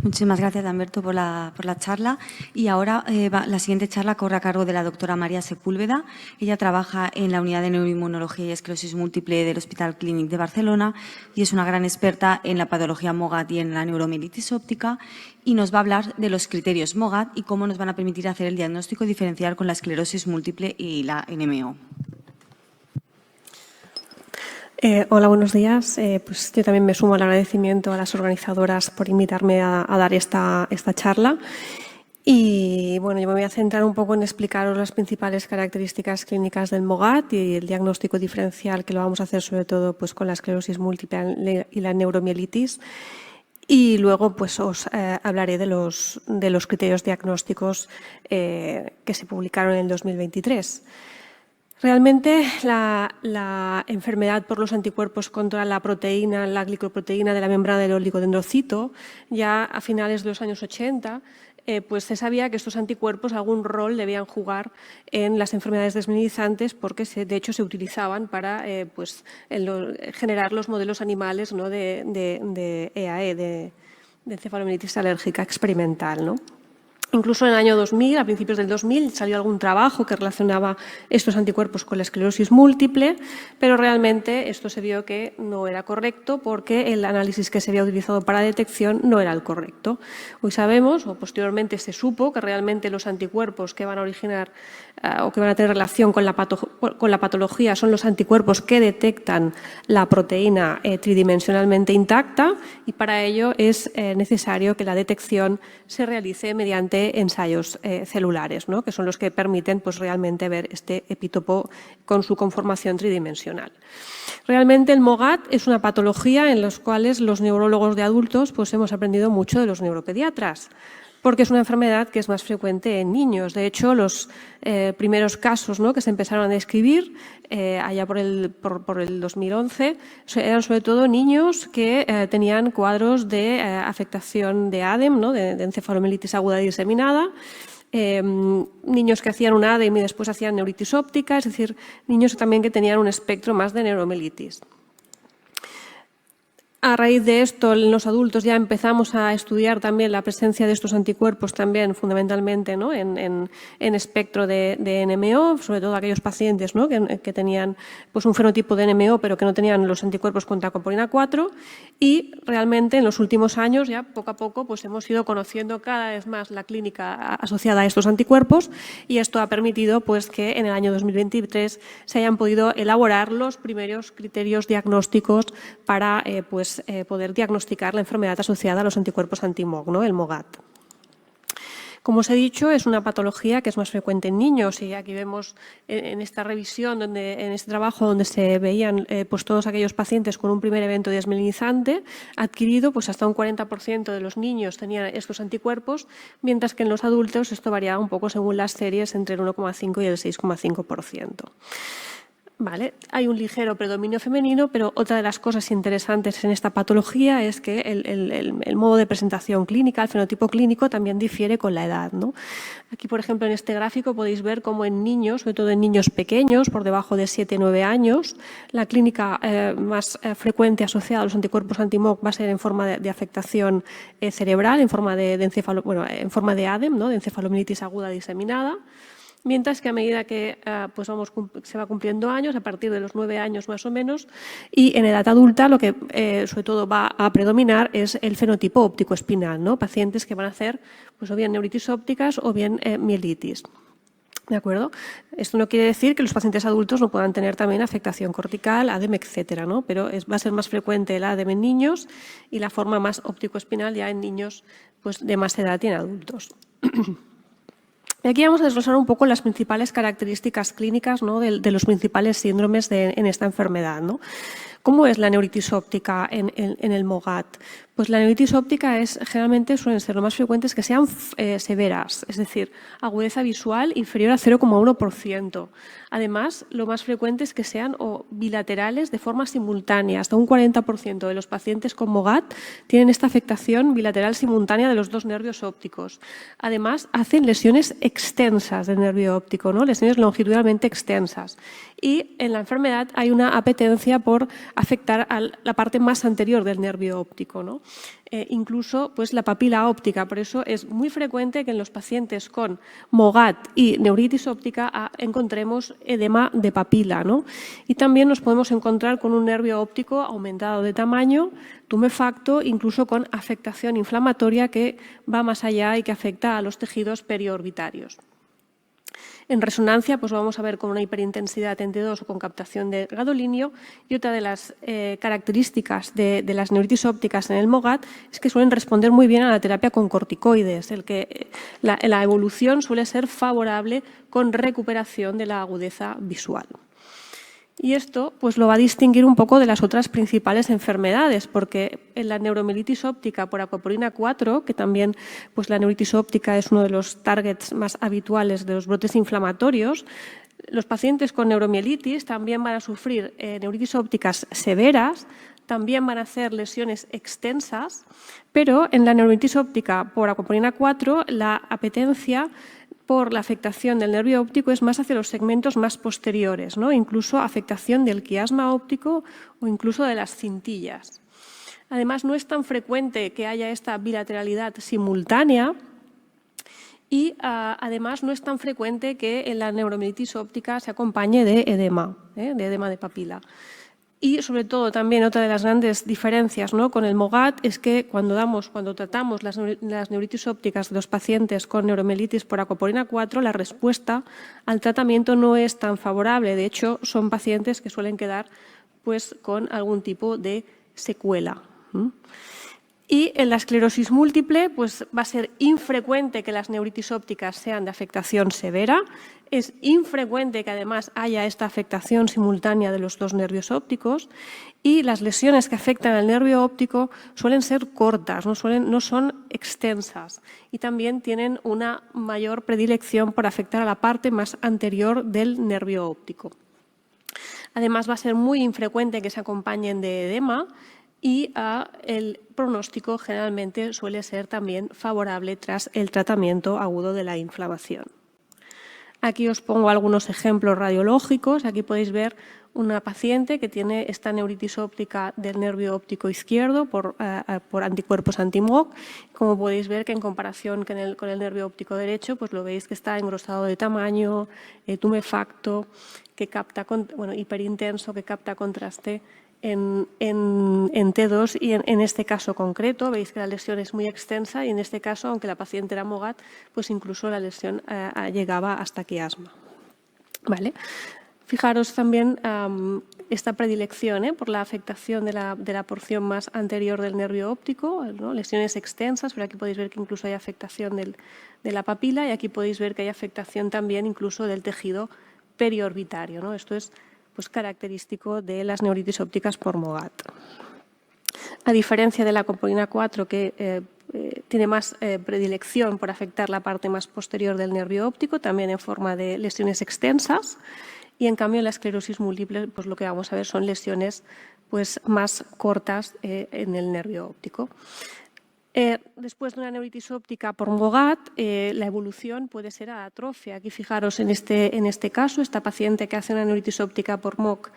Muchísimas gracias, Humberto, por la charla. Y ahora la siguiente charla corre a cargo de la doctora María Sepúlveda. Ella trabaja en la Unidad de Neuroinmunología y Esclerosis Múltiple del Hospital Clínic de Barcelona y es una gran experta en la patología MOGAD y en la neuromielitis óptica, y nos va a hablar de los criterios MOGAD y cómo nos van a permitir hacer el diagnóstico diferencial con la esclerosis múltiple y la NMO. Hola, buenos días. Pues yo también me sumo al agradecimiento a las organizadoras por invitarme a dar esta charla. Y bueno, yo me voy a centrar un poco en explicaros las principales características clínicas del MOGAD y el diagnóstico diferencial, que lo vamos a hacer sobre todo pues, con la esclerosis múltiple y la neuromielitis. Y luego pues, os hablaré de los criterios diagnósticos que se publicaron en el 2023. Realmente la enfermedad por los anticuerpos contra la proteína, la glicoproteína de la membrana del oligodendrocito, ya a finales de los años 80, pues se sabía que estos anticuerpos algún rol debían jugar en las enfermedades desmielizantes porque de hecho se utilizaban para pues, generar los modelos animales, ¿no? de EAE, de encefalomielitis alérgica experimental, ¿no? Incluso en el año 2000, a principios del 2000, salió algún trabajo que relacionaba estos anticuerpos con la esclerosis múltiple, pero realmente esto se vio que no era correcto porque el análisis que se había utilizado para detección no era el correcto. Hoy sabemos, o posteriormente se supo, que realmente los anticuerpos que van a originar o que van a tener relación con la patología son los anticuerpos que detectan la proteína tridimensionalmente intacta, y para ello es necesario que la detección se realice mediante ensayos celulares, ¿no? Que son los que permiten pues, realmente ver este epítopo con su conformación tridimensional. Realmente el MOGAD es una patología en la cual los neurólogos de adultos pues, hemos aprendido mucho de los neuropediatras, porque es una enfermedad que es más frecuente en niños. De hecho, los primeros casos, ¿no? que se empezaron a describir allá por el 2011 eran sobre todo niños que tenían cuadros de afectación de ADEM, ¿no? de encefalomielitis aguda diseminada, niños que hacían un ADEM y después hacían neuritis óptica, es decir, niños también que tenían un espectro más de neuromielitis. A raíz de esto, en los adultos ya empezamos a estudiar también la presencia de estos anticuerpos también fundamentalmente, ¿no? en espectro de NMO, sobre todo aquellos pacientes, ¿no? que tenían pues, un fenotipo de NMO pero que no tenían los anticuerpos contra copolina 4, y realmente en los últimos años ya poco a poco pues, hemos ido conociendo cada vez más la clínica asociada a estos anticuerpos, y esto ha permitido pues, que en el año 2023 se hayan podido elaborar los primeros criterios diagnósticos para poder diagnosticar la enfermedad asociada a los anticuerpos anti-MOG, ¿no? el MOGAD. Como os he dicho, es una patología que es más frecuente en niños, y aquí vemos en esta revisión, en este trabajo donde se veían pues todos aquellos pacientes con un primer evento desmielinizante adquirido, pues hasta un 40% de los niños tenían estos anticuerpos, mientras que en los adultos esto variaba un poco según las series entre el 1,5 y el 6,5%. Vale. Hay un ligero predominio femenino, pero otra de las cosas interesantes en esta patología es que el modo de presentación clínica, el fenotipo clínico, también difiere con la edad, ¿no? Aquí, por ejemplo, en este gráfico podéis ver cómo en niños, sobre todo en niños pequeños, por debajo de 7-9 años, la clínica más frecuente asociada a los anticuerpos anti-MOG va a ser en forma de afectación cerebral, en forma en forma de ADEM, ¿no? de encefalomielitis aguda diseminada. Mientras que a medida que pues se va cumpliendo años, a partir de los 9 años más o menos, y en edad adulta lo que sobre todo va a predominar es el fenotipo óptico espinal, ¿no? Pacientes que van a hacer pues, o bien neuritis ópticas o bien mielitis. ¿De acuerdo? Esto no quiere decir que los pacientes adultos no puedan tener también afectación cortical, ADEM, etcétera, ¿no? Pero va a ser más frecuente el ADEM en niños y la forma más óptico-espinal ya en niños pues, de más edad y en adultos. Y aquí vamos a desglosar un poco las principales características clínicas, ¿no? de los principales síndromes en esta enfermedad, ¿no? ¿Cómo es la neuritis óptica en el MOGAD? Pues la neuritis óptica generalmente suelen ser lo más frecuentes que sean severas, es decir, agudeza visual inferior a 0,1%. Además, lo más frecuente es que sean bilaterales de forma simultánea. Hasta un 40% de los pacientes con MOGAD tienen esta afectación bilateral simultánea de los dos nervios ópticos. Además, hacen lesiones extensas del nervio óptico, ¿no? Lesiones longitudinalmente extensas. Y en la enfermedad hay una apetencia por afectar a la parte más anterior del nervio óptico, ¿no? incluso pues, la papila óptica. Por eso es muy frecuente que en los pacientes con MOGAD y neuritis óptica encontremos edema de papila, ¿no? Y también nos podemos encontrar con un nervio óptico aumentado de tamaño, tumefacto, incluso con afectación inflamatoria que va más allá y que afecta a los tejidos periorbitarios. En resonancia, pues vamos a ver con una hiperintensidad en T2 o con captación de gadolinio. Y otra de las características de las neuritis ópticas en el MOGAD es que suelen responder muy bien a la terapia con corticoides, la evolución suele ser favorable con recuperación de la agudeza visual. Y esto pues, lo va a distinguir un poco de las otras principales enfermedades, porque en la neuromielitis óptica por acuaporina 4, que también pues, la neuritis óptica es uno de los targets más habituales de los brotes inflamatorios, los pacientes con neuromielitis también van a sufrir neuritis ópticas severas, también van a hacer lesiones extensas, pero en la neuritis óptica por acuaporina 4 la apetencia por la afectación del nervio óptico es más hacia los segmentos más posteriores, ¿no? Incluso afectación del quiasma óptico o incluso de las cintillas. Además, no es tan frecuente que haya esta bilateralidad simultánea y además no es tan frecuente que en la neuromielitis óptica se acompañe de edema de papila. Y sobre todo también otra de las grandes diferencias, ¿no? Con el MOGAD es que cuando tratamos las neuritis ópticas de los pacientes con neuromielitis por acuaporina 4, la respuesta al tratamiento no es tan favorable. De hecho, son pacientes que suelen quedar pues, con algún tipo de secuela. Y en la esclerosis múltiple pues, va a ser infrecuente que las neuritis ópticas sean de afectación severa. Es infrecuente que además haya esta afectación simultánea de los dos nervios ópticos y las lesiones que afectan al nervio óptico suelen ser cortas, no son extensas y también tienen una mayor predilección por afectar a la parte más anterior del nervio óptico. Además va a ser muy infrecuente que se acompañen de edema y el pronóstico generalmente suele ser también favorable tras el tratamiento agudo de la inflamación. Aquí os pongo algunos ejemplos radiológicos. Aquí podéis ver una paciente que tiene esta neuritis óptica del nervio óptico izquierdo por anticuerpos anti-MOG. Como podéis ver que en comparación con el nervio óptico derecho, pues lo veis que está engrosado de tamaño, tumefacto, que capta, hiperintenso, que capta contraste en T2 y en este caso concreto veis que la lesión es muy extensa y en este caso, aunque la paciente era MOGAD, pues incluso la lesión llegaba hasta quiasma. ¿Vale? Fijaros también esta predilección por la afectación de la porción más anterior del nervio óptico, ¿no? Lesiones extensas, pero aquí podéis ver que incluso hay afectación de la papila y aquí podéis ver que hay afectación también incluso del tejido periorbitario, ¿no? Esto es pues, característico de las neuritis ópticas por MOGAD. A diferencia de la acuaporina 4, que tiene más predilección por afectar la parte más posterior del nervio óptico, también en forma de lesiones extensas, y en cambio en la esclerosis múltiple pues, lo que vamos a ver son lesiones pues, más cortas en el nervio óptico. Después de una neuritis óptica por MOGAD, la evolución puede ser a atrofia. Aquí fijaros en este caso, esta paciente que hace una neuritis óptica por MOG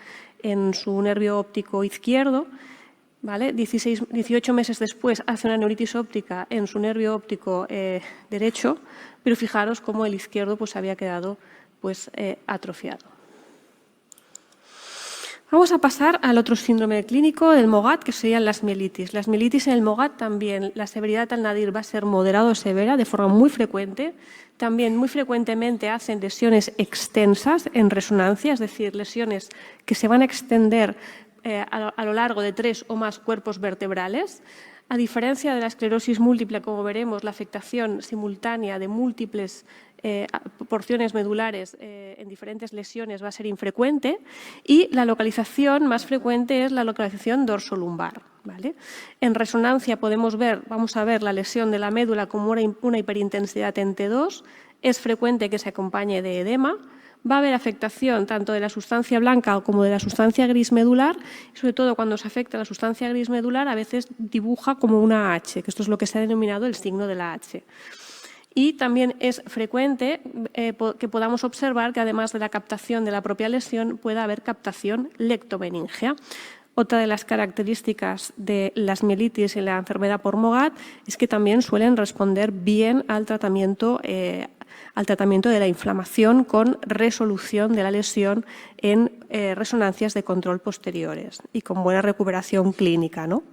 en su nervio óptico izquierdo, ¿vale? 18 meses después hace una neuritis óptica en su nervio óptico derecho, pero fijaros cómo el izquierdo pues, había quedado pues, atrofiado. Vamos a pasar al otro síndrome clínico del MOGAD, que serían las mielitis. Las mielitis en el MOGAD también, la severidad al nadir va a ser moderado o severa de forma muy frecuente. También muy frecuentemente hacen lesiones extensas en resonancia, es decir, lesiones que se van a extender a lo largo de 3 o más cuerpos vertebrales. A diferencia de la esclerosis múltiple, como veremos, la afectación simultánea de múltiples porciones medulares en diferentes lesiones va a ser infrecuente y la localización más frecuente es la localización dorsolumbar, ¿vale? En resonancia vamos a ver la lesión de la médula como una hiperintensidad en T2, es frecuente que se acompañe de edema. Va a haber afectación tanto de la sustancia blanca como de la sustancia gris medular y sobre todo cuando se afecta la sustancia gris medular a veces dibuja como una H, que esto es lo que se ha denominado el signo de la H. Y también es frecuente que podamos observar que además de la captación de la propia lesión pueda haber captación lectomeningea. Otra de las características de las mielitis y la enfermedad por MOGAD es que también suelen responder bien al tratamiento de la inflamación con resolución de la lesión en resonancias de control posteriores y con buena recuperación clínica, ¿no?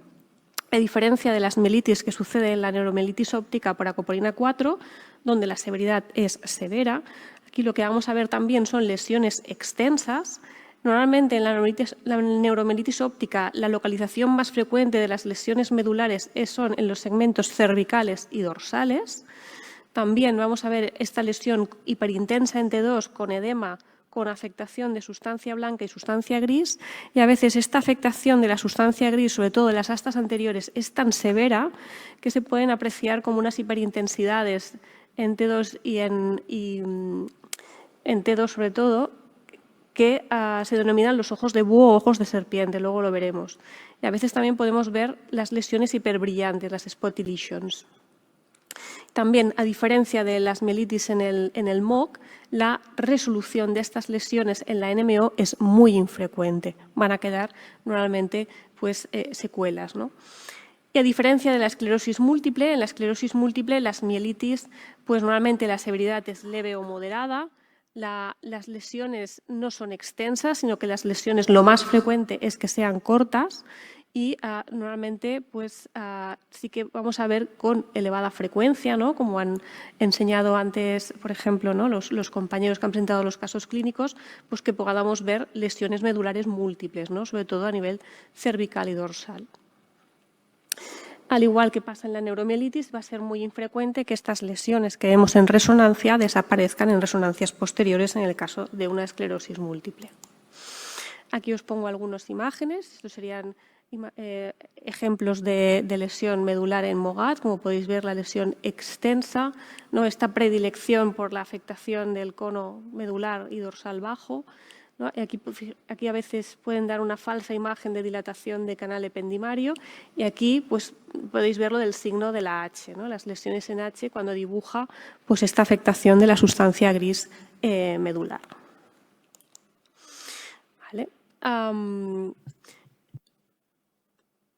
A diferencia de las mielitis que sucede en la neuromielitis óptica por acopolina 4, donde la severidad es severa, aquí lo que vamos a ver también son lesiones extensas. Normalmente en la neuromielitis óptica la localización más frecuente de las lesiones medulares son en los segmentos cervicales y dorsales. También vamos a ver esta lesión hiperintensa en T2 con edema, con afectación de sustancia blanca y sustancia gris, y a veces esta afectación de la sustancia gris, sobre todo de las astas anteriores, es tan severa que se pueden apreciar como unas hiperintensidades en T2 y en T2 sobre todo, que se denominan los ojos de búho o ojos de serpiente, luego lo veremos. Y a veces también podemos ver las lesiones hiperbrillantes, las spotty lesions. También, a diferencia de las mielitis en el MOG, la resolución de estas lesiones en la NMO es muy infrecuente. Van a quedar normalmente pues, secuelas, ¿no? Y a diferencia de la esclerosis múltiple, en la esclerosis múltiple las mielitis, pues normalmente la severidad es leve o moderada. Las lesiones no son extensas, sino que las lesiones lo más frecuente es que sean cortas y normalmente pues, sí que vamos a ver con elevada frecuencia, ¿no? Como han enseñado antes, por ejemplo, ¿no? los compañeros que han presentado los casos clínicos, pues que podamos ver lesiones medulares múltiples, ¿no? Sobre todo a nivel cervical y dorsal. Al igual que pasa en la neuromielitis, va a ser muy infrecuente que estas lesiones que vemos en resonancia desaparezcan en resonancias posteriores en el caso de una esclerosis múltiple. Aquí os pongo algunas imágenes. Estos serían ejemplos de lesión medular en MOGAD. Como podéis ver, la lesión extensa, ¿no? Esta predilección por la afectación del cono medular y dorsal bajo, ¿no? Aquí a veces pueden dar una falsa imagen de dilatación de canal ependimario y aquí pues, podéis verlo del signo de la H, ¿no? Las lesiones en H cuando dibuja pues, esta afectación de la sustancia gris medular. ¿Vale?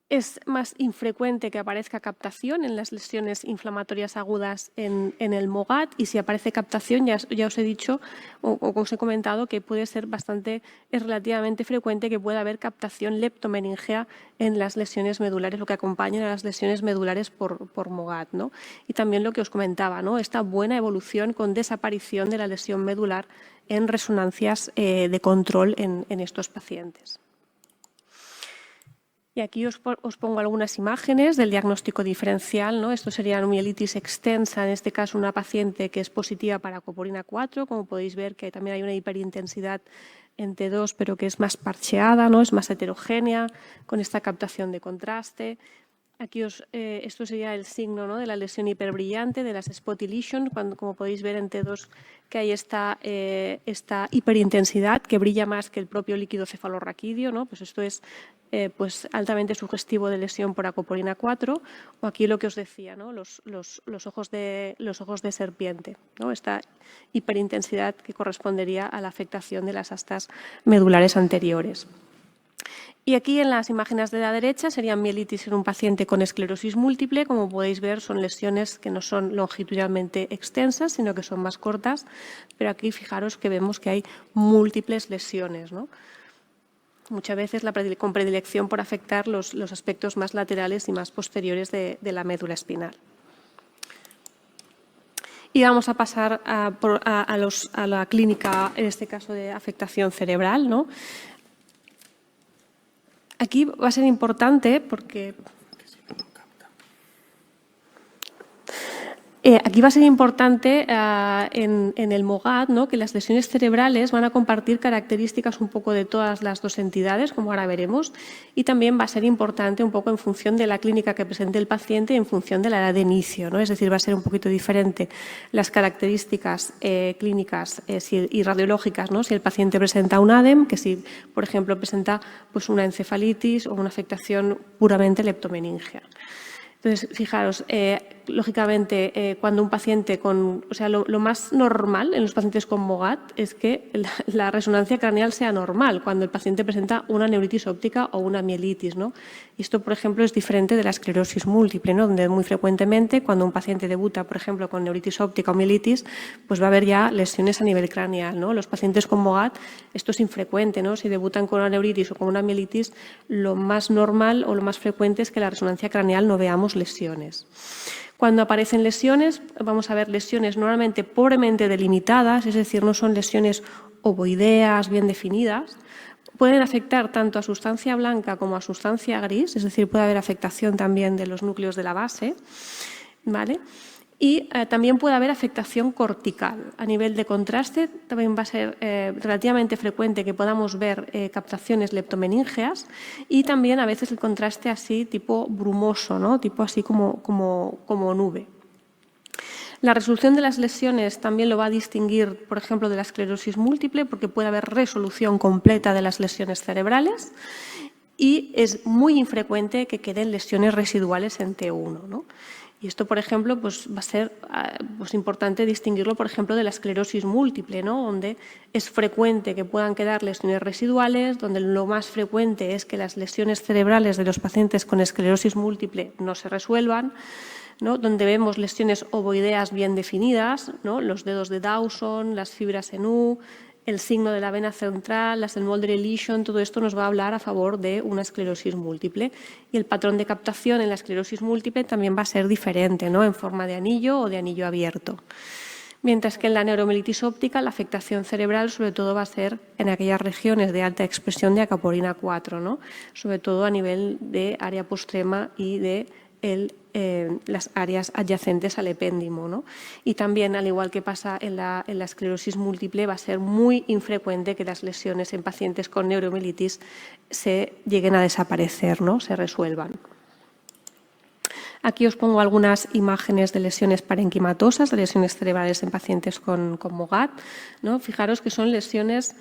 Es más infrecuente que aparezca captación en las lesiones inflamatorias agudas en el MOGAD y si aparece captación, ya os he dicho o os he comentado que es relativamente frecuente que pueda haber captación leptomeningea en las lesiones medulares, lo que acompaña a las lesiones medulares por MOGAD, ¿no? Y también lo que os comentaba, ¿no? Esta buena evolución con desaparición de la lesión medular en resonancias de control en estos pacientes. Y aquí os pongo algunas imágenes del diagnóstico diferencial, ¿no? Esto sería una mielitis extensa, en este caso una paciente que es positiva para acopolina 4, como podéis ver que también hay una hiperintensidad en T2, pero que es más parcheada, ¿no? Es más heterogénea, con esta captación de contraste. Aquí esto sería el signo, ¿no? De la lesión hiperbrillante, de las spotty lesions, como podéis ver en T2 que hay esta hiperintensidad que brilla más que el propio líquido cefalorraquídeo, ¿no? Pues esto es pues altamente sugestivo de lesión por acopolina 4, o aquí lo que os decía, ¿no? los ojos de serpiente, ¿no? Esta hiperintensidad que correspondería a la afectación de las astas medulares anteriores. Y aquí en las imágenes de la derecha serían mielitis en un paciente con esclerosis múltiple. Como podéis ver, son lesiones que no son longitudinalmente extensas, sino que son más cortas, pero aquí fijaros que vemos que hay múltiples lesiones, ¿no? Muchas veces con predilección por afectar los aspectos más laterales y más posteriores de la médula espinal. Y vamos a pasar a la clínica, en este caso de afectación cerebral, ¿no? Aquí va a ser importante porque aquí va a ser importante en el MOGAD, ¿no? Que las lesiones cerebrales van a compartir características un poco de todas las dos entidades, como ahora veremos, y también va a ser importante un poco en función de la clínica que presente el paciente y en función de la edad de inicio, ¿no? Es decir, va a ser un poquito diferente las características clínicas y radiológicas, ¿no? Si el paciente presenta un ADEM, que si, por ejemplo, presenta pues, una encefalitis o una afectación puramente leptomeningea. Entonces, fijaros, lógicamente, cuando un paciente o sea, lo más normal en los pacientes con MOGAD es que la resonancia craneal sea normal cuando el paciente presenta una neuritis óptica o una mielitis, ¿no? Y esto, por ejemplo, es diferente de la esclerosis múltiple, ¿no? Donde muy frecuentemente cuando un paciente debuta, por ejemplo, con neuritis óptica o mielitis, pues va a haber ya lesiones a nivel craneal, ¿no? Los pacientes con MOGAD, esto es infrecuente, ¿no? Si debutan con una neuritis o con una mielitis, lo más normal o lo más frecuente es que la resonancia craneal no veamos lesiones. Cuando aparecen lesiones, vamos a ver lesiones normalmente pobremente delimitadas, es decir, no son lesiones ovoideas bien definidas. Pueden afectar tanto a sustancia blanca como a sustancia gris, es decir, puede haber afectación también de los núcleos de la base, ¿vale? Y también puede haber afectación cortical. A nivel de contraste también va a ser relativamente frecuente que podamos ver captaciones leptomeníngeas y también a veces el contraste así tipo brumoso, ¿no? Tipo así como nube. La resolución de las lesiones también lo va a distinguir, por ejemplo, de la esclerosis múltiple porque puede haber resolución completa de las lesiones cerebrales y es muy infrecuente que queden lesiones residuales en T1, ¿no? Y esto, por ejemplo, pues va a ser importante distinguirlo, por ejemplo, de la esclerosis múltiple, ¿no? Donde es frecuente que puedan quedar lesiones residuales, donde lo más frecuente es que las lesiones cerebrales de los pacientes con esclerosis múltiple no se resuelvan, ¿no? Donde vemos lesiones ovoideas bien definidas, ¿no? Los dedos de Dawson, las fibras en U, el signo de la vena central, las Mulderly lesion, todo esto nos va a hablar a favor de una esclerosis múltiple. Y el patrón de captación en la esclerosis múltiple también va a ser diferente, ¿no? En forma de anillo o de anillo abierto. Mientras que en la neuromielitis óptica la afectación cerebral sobre todo va a ser en aquellas regiones de alta expresión de acaporina 4, ¿no? Sobre todo a nivel de área postrema y de las áreas adyacentes al epéndimo, ¿no? Y también, al igual que pasa en la esclerosis múltiple, va a ser muy infrecuente que las lesiones en pacientes con neuromielitis se lleguen a desaparecer, ¿no? Se resuelvan. Aquí os pongo algunas imágenes de lesiones parenquimatosas, de lesiones cerebrales en pacientes con MOGAD, ¿no? Fijaros que son lesiones,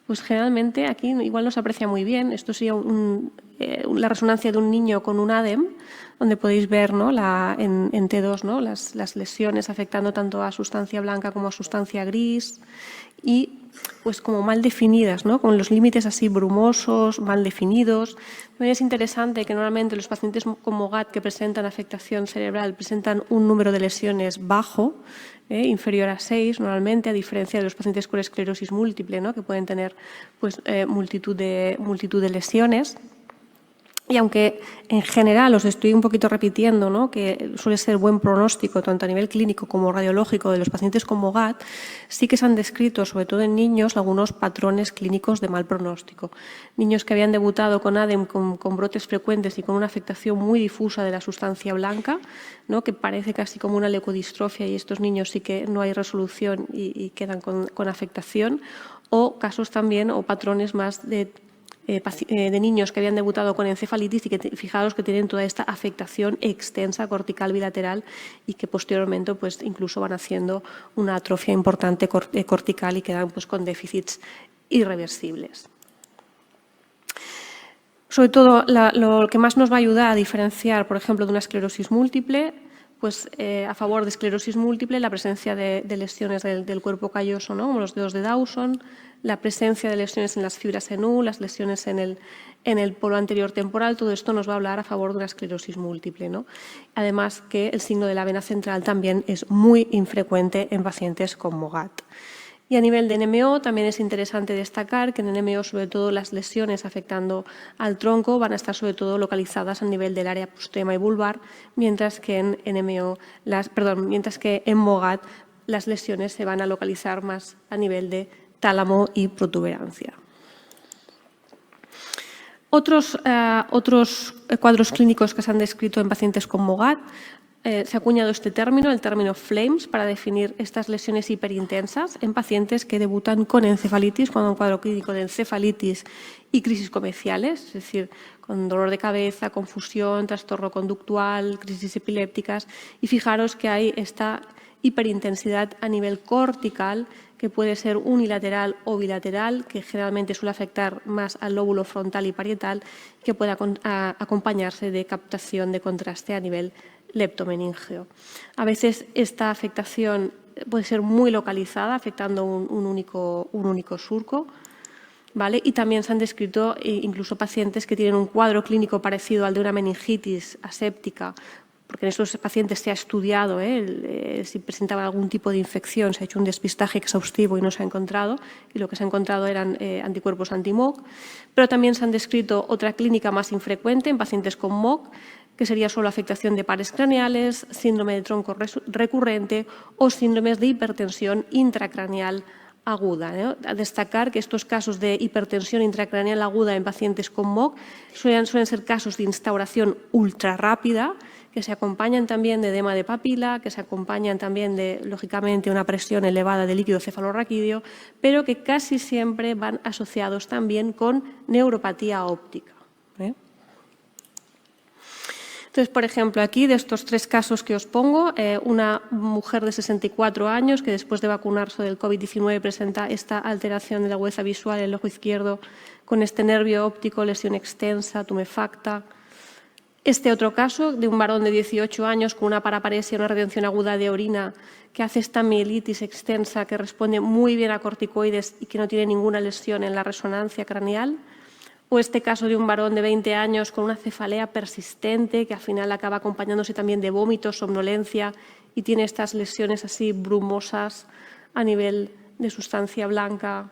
pues generalmente aquí igual no se aprecia muy bien. Esto sería la resonancia de un niño con un ADEM, donde podéis ver, ¿no? en T2, ¿no? las lesiones afectando tanto a sustancia blanca como a sustancia gris y pues como mal definidas, ¿no? Con los límites así brumosos, mal definidos. También es interesante que normalmente los pacientes con MOGAD que presentan afectación cerebral presentan un número de lesiones bajo, inferior a 6 normalmente, a diferencia de los pacientes con esclerosis múltiple, ¿no? Que pueden tener pues, multitud de lesiones. Y aunque en general os estoy un poquito repitiendo, ¿no? Que suele ser buen pronóstico tanto a nivel clínico como radiológico de los pacientes con MOGAD, sí que se han descrito, sobre todo en niños, algunos patrones clínicos de mal pronóstico. Niños que habían debutado con ADEM con brotes frecuentes y con una afectación muy difusa de la sustancia blanca, ¿no? Que parece casi como una leucodistrofia y estos niños sí que no hay resolución y quedan con afectación, o casos también o patrones más de niños que habían debutado con encefalitis y que fijaros que tienen toda esta afectación extensa cortical bilateral y que posteriormente pues, incluso van haciendo una atrofia importante cortical y quedan pues, con déficits irreversibles. Sobre todo, lo que más nos va a ayudar a diferenciar, por ejemplo, de una esclerosis múltiple, pues a favor de esclerosis múltiple, la presencia de lesiones del cuerpo calloso, ¿no? Como los dedos de Dawson, la presencia de lesiones en las fibras en U, las lesiones en el polo anterior temporal, todo esto nos va a hablar a favor de una esclerosis múltiple, ¿no? Además que el signo de la vena central también es muy infrecuente en pacientes con MOGAD. Y a nivel de NMO también es interesante destacar que en NMO sobre todo las lesiones afectando al tronco van a estar sobre todo localizadas a nivel del área postrema y vulvar, mientras que mientras que en MOGAD las lesiones se van a localizar más a nivel de tálamo y protuberancia. Otros cuadros clínicos que se han descrito en pacientes con MOGAD, se ha acuñado este término, el término FLAMES, para definir estas lesiones hiperintensas en pacientes que debutan con encefalitis, con un cuadro clínico de encefalitis y crisis comerciales, es decir, con dolor de cabeza, confusión, trastorno conductual, crisis epilépticas. Y fijaros que hay esta hiperintensidad a nivel cortical que puede ser unilateral o bilateral, que generalmente suele afectar más al lóbulo frontal y parietal, que puede acompañarse de captación de contraste a nivel leptomeningeo. A veces esta afectación puede ser muy localizada, afectando un único surco, ¿vale? Y también se han descrito incluso pacientes que tienen un cuadro clínico parecido al de una meningitis aséptica, porque en estos pacientes se ha estudiado si presentaban algún tipo de infección, se ha hecho un despistaje exhaustivo y no se ha encontrado, y lo que se ha encontrado eran anticuerpos anti-MOC, pero también se han descrito otra clínica más infrecuente en pacientes con MOC, que sería solo afectación de pares craneales, síndrome de tronco recurrente o síndromes de hipertensión intracraneal aguda. A destacar que estos casos de hipertensión intracraneal aguda en pacientes con MOC suelen ser casos de instauración ultra rápida, que se acompañan también de edema de papila, que se acompañan también de, lógicamente, una presión elevada de líquido cefalorraquídeo, pero que casi siempre van asociados también con neuropatía óptica. Entonces, por ejemplo, aquí de estos 3 casos que os pongo, una mujer de 64 años que después de vacunarse del COVID-19 presenta esta alteración de la agudeza visual en el ojo izquierdo con este nervio óptico, lesión extensa, tumefacta. Este otro caso de un varón de 18 años con una paraparesia, una retención aguda de orina que hace esta mielitis extensa que responde muy bien a corticoides y que no tiene ninguna lesión en la resonancia craneal. O este caso de un varón de 20 años con una cefalea persistente que al final acaba acompañándose también de vómitos, somnolencia y tiene estas lesiones así brumosas a nivel de sustancia blanca,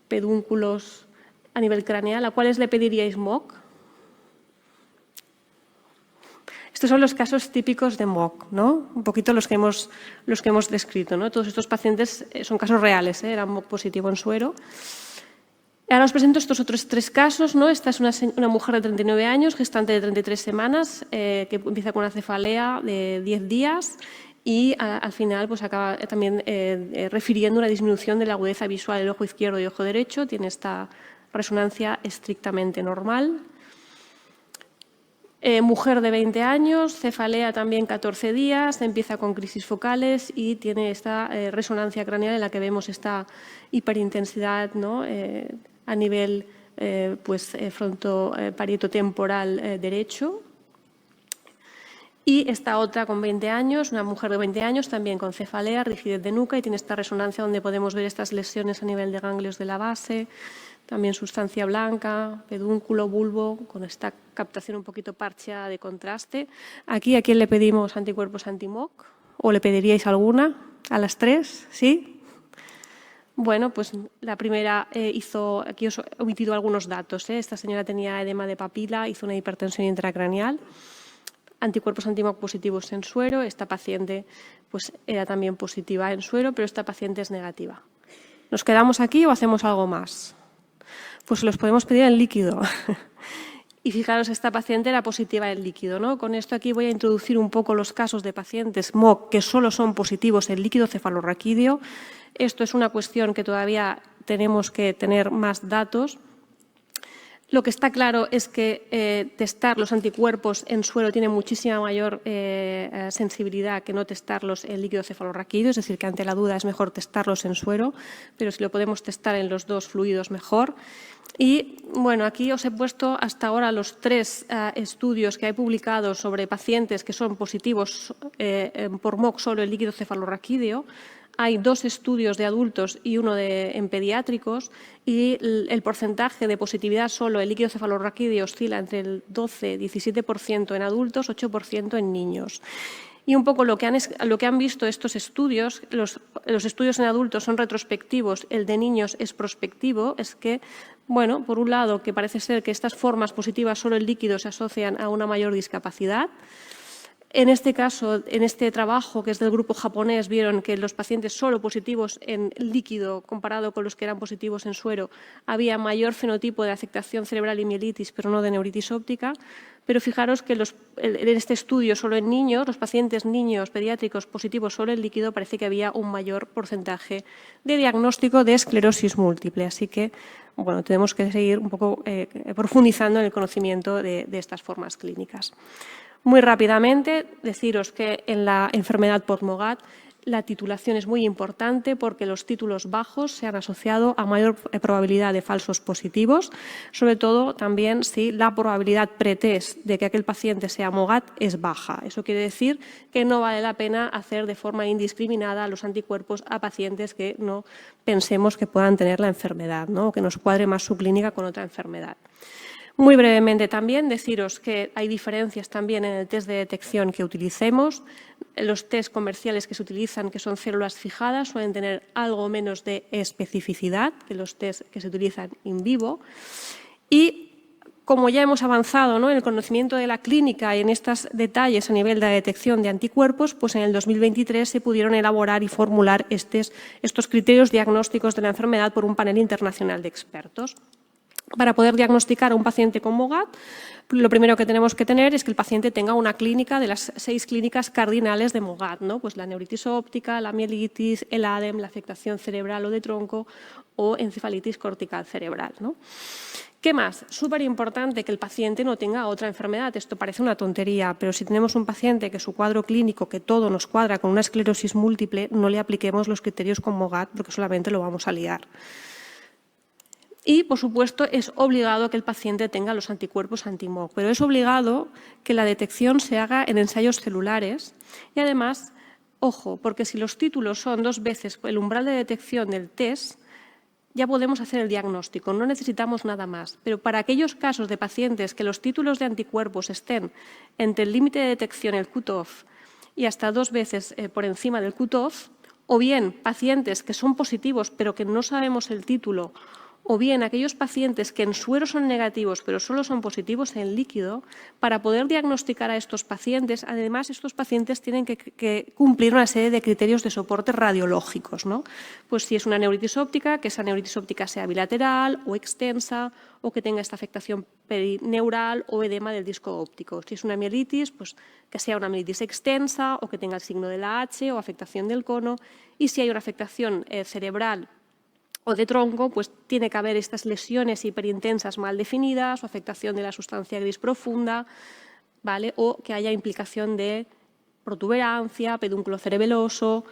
pedúnculos a nivel craneal. ¿A cuáles le pediríais MOC? Estos son los casos típicos de MOC, ¿no? Un poquito los que hemos descrito, ¿no? Todos estos pacientes son casos reales, eran MOC positivo en suero. Ahora os presento estos otros 3 casos, ¿no? Esta es una mujer de 39 años, gestante de 33 semanas, que empieza con una cefalea de 10 días y al final pues acaba también refiriendo una disminución de la agudeza visual del ojo izquierdo y ojo derecho. Tiene esta resonancia estrictamente normal. Mujer de 20 años, cefalea también 14 días, empieza con crisis focales y tiene esta resonancia craneal en la que vemos esta hiperintensidad, ¿no? A nivel frontoparieto-temporal derecho. Y esta otra con 20 años, una mujer de 20 años, también con cefalea, rigidez de nuca y tiene esta resonancia donde podemos ver estas lesiones a nivel de ganglios de la base. También sustancia blanca, pedúnculo, bulbo, con esta captación un poquito parcheada de contraste. Aquí, ¿a quién le pedimos anticuerpos anti-MOC? ¿O le pediríais alguna? ¿A las 3? ¿Sí? Bueno, pues la primera aquí os he omitido algunos datos. Esta señora tenía edema de papila, hizo una hipertensión intracraneal, anticuerpos anti-MOC positivos en suero. Esta paciente pues, era también positiva en suero, pero esta paciente es negativa. ¿Nos quedamos aquí o hacemos algo más? Pues los podemos pedir en líquido. Y fijaros, esta paciente era positiva en líquido, ¿no? Con esto aquí voy a introducir un poco los casos de pacientes MOC que solo son positivos en líquido cefalorraquídeo. Esto es una cuestión que todavía tenemos que tener más datos. Lo que está claro es que testar los anticuerpos en suero tiene muchísima mayor sensibilidad que no testarlos en líquido cefalorraquídeo, es decir, que ante la duda es mejor testarlos en suero, pero si lo podemos testar en los 2 fluidos, mejor. Y bueno, aquí os he puesto hasta ahora los 3 estudios que he publicado sobre pacientes que son positivos por MOC solo en líquido cefalorraquídeo. Hay 2 estudios de adultos y uno en pediátricos y el porcentaje de positividad solo en líquido cefalorraquídeo oscila entre el 12-17% en adultos, 8% en niños. Y un poco lo que han visto estos estudios, los estudios en adultos son retrospectivos, el de niños es prospectivo, es que, bueno, por un lado, que parece ser que estas formas positivas solo en líquido se asocian a una mayor discapacidad. En este caso, en este trabajo que es del grupo japonés, vieron que los pacientes solo positivos en líquido, comparado con los que eran positivos en suero, había mayor fenotipo de afectación cerebral y mielitis, pero no de neuritis óptica. Pero fijaros que en este estudio solo en niños, los pacientes niños pediátricos positivos solo en líquido, parece que había un mayor porcentaje de diagnóstico de esclerosis múltiple. Así que, bueno, tenemos que seguir un poco profundizando en el conocimiento de estas formas clínicas. Muy rápidamente, deciros que en la enfermedad por MOGAD La titulación es muy importante porque los títulos bajos se han asociado a mayor probabilidad de falsos positivos, sobre todo también si la probabilidad pretest de que aquel paciente sea MOGAD es baja. Eso quiere decir que no vale la pena hacer de forma indiscriminada los anticuerpos a pacientes que no pensemos que puedan tener la enfermedad, ¿no? O que nos cuadre más su clínica con otra enfermedad. Muy brevemente también deciros que hay diferencias también en el test de detección que utilicemos. Los test comerciales que se utilizan, que son células fijadas, suelen tener algo menos de especificidad que los test que se utilizan in vivo. Y como ya hemos avanzado, ¿no?, en el conocimiento de la clínica y en estos detalles a nivel de la detección de anticuerpos, pues en el 2023 se pudieron elaborar y formular estos criterios diagnósticos de la enfermedad por un panel internacional de expertos. Para poder diagnosticar a un paciente con MOGAD, lo primero que tenemos que tener es que el paciente tenga una clínica de las 6 clínicas cardinales de MOGAD, ¿no? Pues la neuritis óptica, la mielitis, el ADEM, la afectación cerebral o de tronco o encefalitis cortical cerebral, ¿no? ¿Qué más? Súper importante que el paciente no tenga otra enfermedad. Esto parece una tontería, pero si tenemos un paciente que su cuadro clínico, que todo nos cuadra con una esclerosis múltiple, no le apliquemos los criterios con MOGAD porque solamente lo vamos a liar. Y, por supuesto, es obligado que el paciente tenga los anticuerpos anti-MOG, pero es obligado que la detección se haga en ensayos celulares y, además, ojo, porque si los títulos son 2 veces el umbral de detección del test, ya podemos hacer el diagnóstico, no necesitamos nada más. Pero para aquellos casos de pacientes que los títulos de anticuerpos estén entre el límite de detección, el cut-off, y hasta 2 veces por encima del cut-off, o bien pacientes que son positivos pero que no sabemos el título, o bien aquellos pacientes que en suero son negativos pero solo son positivos en líquido, para poder diagnosticar a estos pacientes, además estos pacientes tienen que cumplir una serie de criterios de soporte radiológicos, ¿no? Pues si es una neuritis óptica, que esa neuritis óptica sea bilateral o extensa, o que tenga esta afectación perineural o edema del disco óptico. Si es una mielitis, pues que sea una mielitis extensa o que tenga el signo de la H o afectación del cono. Y si hay una afectación cerebral o de tronco, pues tiene que haber estas lesiones hiperintensas mal definidas o afectación de la sustancia gris profunda, ¿vale? O que haya implicación de protuberancia, pedúnculo cerebeloso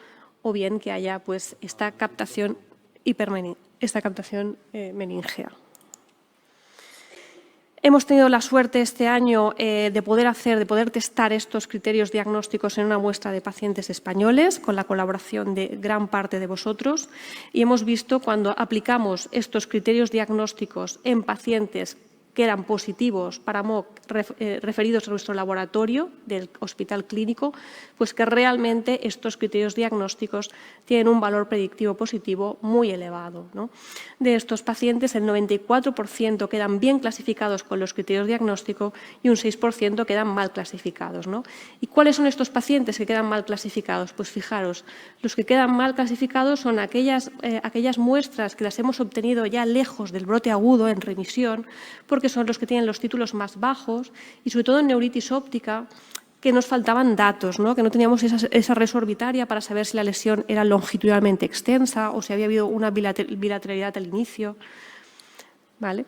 o bien que haya pues, esta captación meningea. Hemos tenido la suerte este año de poder testar estos criterios diagnósticos en una muestra de pacientes españoles con la colaboración de gran parte de vosotros y hemos visto cuando aplicamos estos criterios diagnósticos en pacientes que eran positivos para MOG referidos a nuestro laboratorio del hospital clínico, pues que realmente estos criterios diagnósticos tienen un valor predictivo positivo muy elevado, ¿no? De estos pacientes, el 94% quedan bien clasificados con los criterios diagnósticos y un 6% quedan mal clasificados, ¿no? ¿Y cuáles son estos pacientes que quedan mal clasificados? Pues fijaros, los que quedan mal clasificados son aquellas muestras que las hemos obtenido ya lejos del brote agudo en remisión, porque son los que tienen los títulos más bajos y sobre todo en neuritis óptica que nos faltaban datos, ¿no? Que no teníamos esa res orbitaria para saber si la lesión era longitudinalmente extensa o si había habido una bilateralidad al inicio, ¿vale?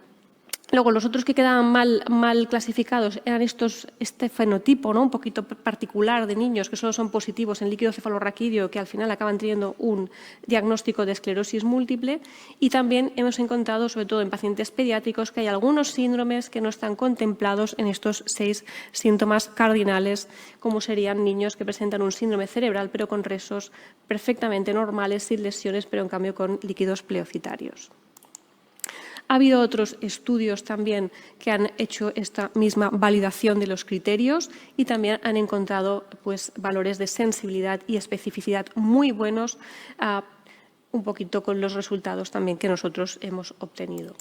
Luego, los otros que quedaban mal clasificados eran este fenotipo, ¿no?, un poquito particular de niños que solo son positivos en líquido cefalorraquídeo que al final acaban teniendo un diagnóstico de esclerosis múltiple y también hemos encontrado, sobre todo en pacientes pediátricos, que hay algunos síndromes que no están contemplados en estos 6 síntomas cardinales, como serían niños que presentan un síndrome cerebral pero con rezos perfectamente normales, sin lesiones, pero en cambio con líquidos pleocitarios. Ha habido otros estudios también que han hecho esta misma validación de los criterios y también han encontrado pues, valores de sensibilidad y especificidad muy buenos, un poquito con los resultados también que nosotros hemos obtenido.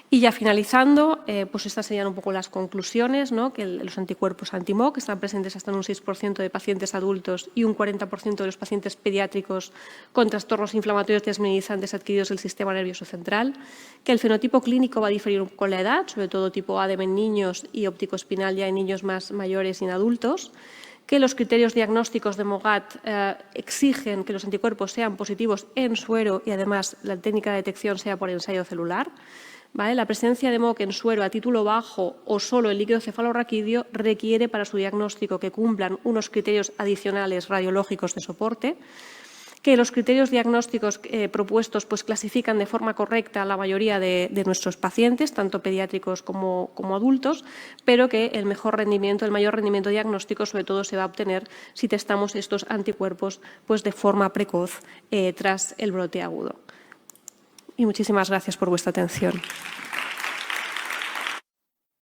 Y ya finalizando, pues estas serían un poco las conclusiones, ¿no? Que los anticuerpos anti-MOG están presentes hasta en un 6% de pacientes adultos y un 40% de los pacientes pediátricos con trastornos inflamatorios desminimizantes adquiridos del sistema nervioso central, que el fenotipo clínico va a diferir con la edad, sobre todo tipo ADEM en niños y óptico-espinal ya en niños más mayores y en adultos, que los criterios diagnósticos de MOGAD exigen que los anticuerpos sean positivos en suero y además la técnica de detección sea por ensayo celular, ¿vale? La presencia de MOC en suero a título bajo o solo el líquido cefalorraquídeo requiere para su diagnóstico que cumplan unos criterios adicionales radiológicos de soporte, que los criterios diagnósticos propuestos pues, clasifican de forma correcta a la mayoría de nuestros pacientes, tanto pediátricos como adultos, pero que el mayor rendimiento diagnóstico sobre todo se va a obtener si testamos estos anticuerpos pues, de forma precoz tras el brote agudo. Y muchísimas gracias por vuestra atención.